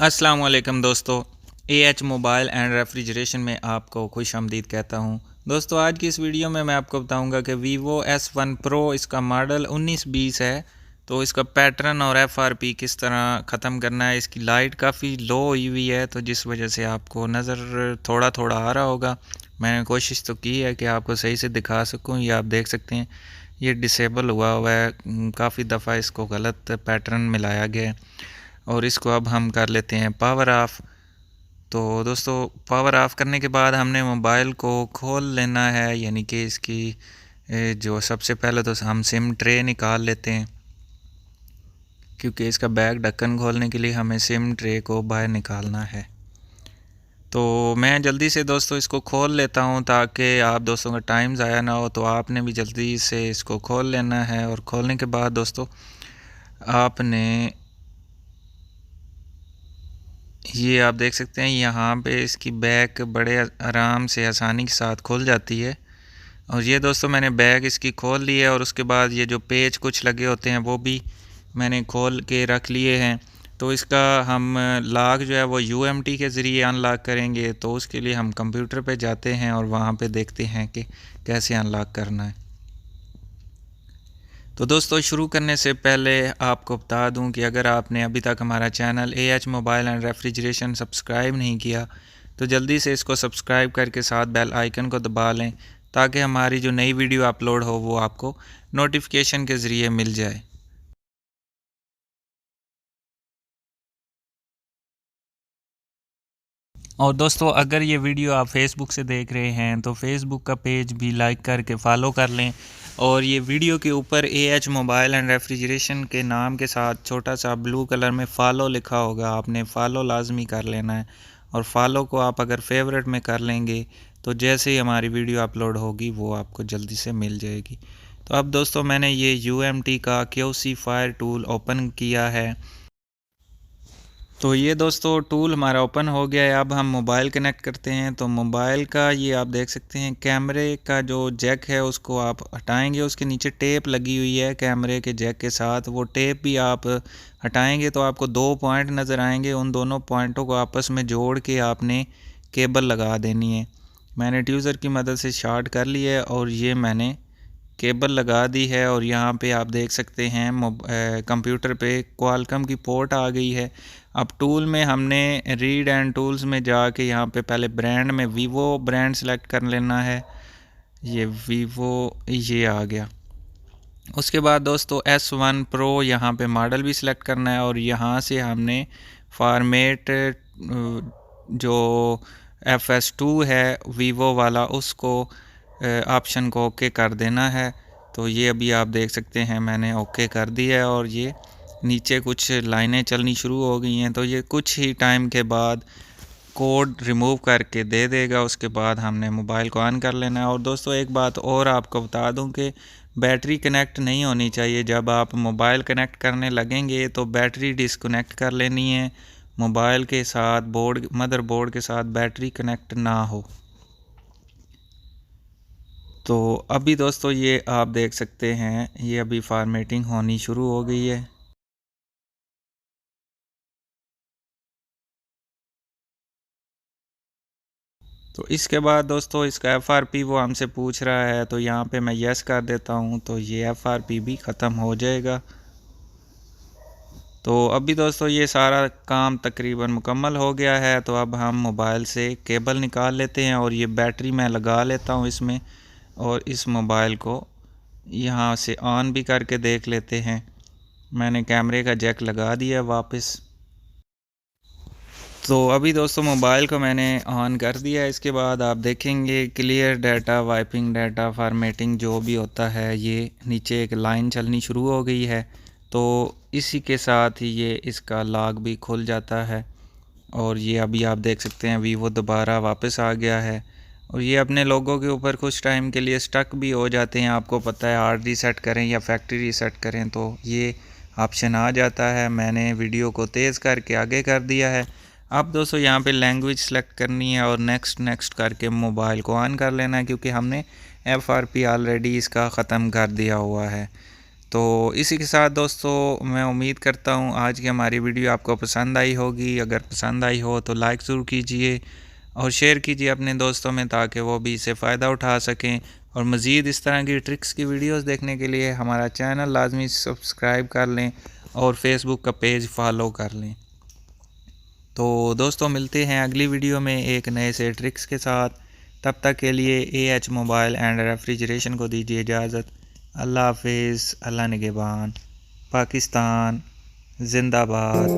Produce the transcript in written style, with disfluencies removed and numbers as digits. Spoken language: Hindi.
अस्सलाम वालेकुम दोस्तों, एएच मोबाइल एंड रेफ्रिजरेशन में आपको खुश आमदीद कहता हूं। दोस्तों, आज की इस वीडियो में मैं आपको बताऊंगा कि वीवो S1 प्रो इसका मॉडल 1920 है। तो इसका पैटर्न और एफआरपी किस तरह ख़त्म करना है। इसकी लाइट काफ़ी लो हुई है, तो जिस वजह से आपको नज़र थोड़ा थोड़ा आ रहा होगा। मैंने कोशिश तो की है कि आपको सही से दिखा सकूँ। ये आप देख सकते हैं, ये डिसेबल हुआ हुआ है। काफ़ी दफ़ा इसको गलत पैटर्न मिलाया गया है और इसको अब हम कर लेते हैं पावर ऑफ। तो दोस्तों, पावर ऑफ करने के बाद हमने मोबाइल को खोल लेना है, यानी कि इसकी जो सबसे पहले तो हम सिम ट्रे निकाल लेते हैं, क्योंकि इसका बैक ढक्कन खोलने के लिए हमें सिम ट्रे को बाहर निकालना है। तो मैं जल्दी से दोस्तों इसको खोल लेता हूं, ताकि आप दोस्तों का टाइम ज़ाया ना हो। तो आपने भी जल्दी से इसको खोल लेना है, और खोलने के बाद दोस्तों आपने ये आप देख सकते हैं यहाँ पे इसकी बैक बड़े आराम से आसानी के साथ खुल जाती है। और ये दोस्तों मैंने बैग इसकी खोल ली है, और उसके बाद ये जो पेज कुछ लगे होते हैं वो भी मैंने खोल के रख लिए हैं। तो इसका हम लॉक जो है वो यूएमटी के ज़रिए अनलॉक करेंगे। तो उसके लिए हम कंप्यूटर पे जाते हैं और वहाँ पे देखते हैं कि कैसे अनलॉक करना है। तो दोस्तों, शुरू करने से पहले आपको बता दूं कि अगर आपने अभी तक हमारा channel AH mobile and refrigeration subscribe नहीं किया, तो जल्दी से इसको सब्सक्राइब करके साथ बेल आइकन को दबा लें, ताकि हमारी जो नई वीडियो अपलोड हो वो आपको नोटिफिकेशन के ज़रिए मिल जाए। और दोस्तों, अगर ये वीडियो आप फेसबुक से देख रहे हैं तो फेसबुक का पेज भी लाइक करके फॉलो कर लें। और ये वीडियो के ऊपर एएच मोबाइल एंड रेफ्रिजरेशन के नाम के साथ छोटा सा ब्लू कलर में फॉलो लिखा होगा, आपने फॉलो लाजमी कर लेना है। और फॉलो को आप अगर फेवरेट में कर लेंगे तो जैसे ही हमारी वीडियो अपलोड होगी वो आपको जल्दी से मिल जाएगी। तो अब दोस्तों, मैंने ये यूएमटी का क्यूसी फायर टूल ओपन किया है। तो ये दोस्तों टूल हमारा ओपन हो गया है। अब हम मोबाइल कनेक्ट करते हैं। तो मोबाइल का ये आप देख सकते हैं, कैमरे का जो जैक है उसको आप हटाएंगे, उसके नीचे टेप लगी हुई है कैमरे के जैक के साथ। वो टेप भी आप हटाएंगे तो आपको दो पॉइंट नज़र आएंगे। उन दोनों पॉइंटों को आपस में जोड़ के आपने केबल लगा देनी है। मैंने ट्यूज़र की मदद से शॉर्ट कर लिया है और ये मैंने केबल लगा दी है। और यहाँ पे आप देख सकते हैं कंप्यूटर पे क्वालकॉम की पोर्ट आ गई है। अब टूल में हमने रीड एंड टूल्स में जाके यहाँ पे पहले ब्रांड में वीवो ब्रांड सेलेक्ट कर लेना है। ये वीवो ये आ गया। उसके बाद दोस्तों S1 प्रो यहाँ पे मॉडल भी सिलेक्ट करना है, और यहाँ से हमने फॉर्मेट जो FS2 है वीवो वाला, उसको ऑप्शन को ओके कर देना है। तो ये अभी आप देख सकते हैं मैंने ओके कर दिया है, और ये नीचे कुछ लाइनें चलनी शुरू हो गई हैं। तो ये कुछ ही टाइम के बाद कोड रिमूव करके दे देगा। उसके बाद हमने मोबाइल को ऑन कर लेना है। और दोस्तों, एक बात और आपको बता दूं कि बैटरी कनेक्ट नहीं होनी चाहिए। जब आप मोबाइल कनेक्ट करने लगेंगे तो बैटरी डिस्कनेक्ट कर लेनी है। मोबाइल के साथ मदरबोर्ड के साथ बैटरी कनेक्ट ना हो। तो अभी दोस्तों ये आप देख सकते हैं, ये अभी फॉर्मेटिंग होनी शुरू हो गई है। तो इसके बाद दोस्तों इसका एफआरपी वो हमसे पूछ रहा है, तो यहाँ पे मैं यस कर देता हूँ, तो ये एफआरपी भी ख़त्म हो जाएगा। तो अभी दोस्तों ये सारा काम तकरीबन मुकम्मल हो गया है। तो अब हम मोबाइल से केबल निकाल लेते हैं, और ये बैटरी मैं लगा लेता हूँ इसमें, और इस मोबाइल को यहाँ से ऑन भी करके देख लेते हैं। मैंने कैमरे का जैक लगा दिया वापस। तो अभी दोस्तों मोबाइल को मैंने ऑन कर दिया है। इसके बाद आप देखेंगे clear data, wiping data, formatting जो भी होता है, ये नीचे एक लाइन चलनी शुरू हो गई है। तो इसी के साथ ही ये इसका लॉक भी खुल जाता है। और ये अभी आप देख सकते हैं वीवो दोबारा वापस आ गया है। और ये अपने लोगों के ऊपर कुछ टाइम के लिए स्टक भी हो जाते हैं। आपको पता है, हार्ड रीसेट करें या फैक्ट्री रीसेट करें तो ये ऑप्शन आ जाता है। मैंने वीडियो को तेज़ करके आगे कर दिया है। अब दोस्तों यहाँ पे लैंग्वेज सेलेक्ट करनी है, और नेक्स्ट नेक्स्ट करके मोबाइल को ऑन कर लेना है, क्योंकि हमने एफआरपी ऑलरेडी इसका ख़त्म कर दिया हुआ है। तो इसी के साथ दोस्तों मैं उम्मीद करता हूँ आज की हमारी वीडियो आपको पसंद आई होगी। अगर पसंद आई हो तो लाइक ज़रूर कीजिए और शेयर कीजिए अपने दोस्तों में, ताकि वो भी इससे फ़ायदा उठा सकें। और मज़ीद इस तरह की ट्रिक्स की वीडियोस देखने के लिए हमारा चैनल लाजमी सब्सक्राइब कर लें और फेसबुक का पेज फॉलो कर लें। तो दोस्तों मिलते हैं अगली वीडियो में एक नए से ट्रिक्स के साथ। तब तक के लिए AH मोबाइल एंड रेफ्रिजरेशन को दीजिए इजाज़त। अल्लाह हाफिज़, अल्लाह निगहबान, पाकिस्तान जिंदाबाद।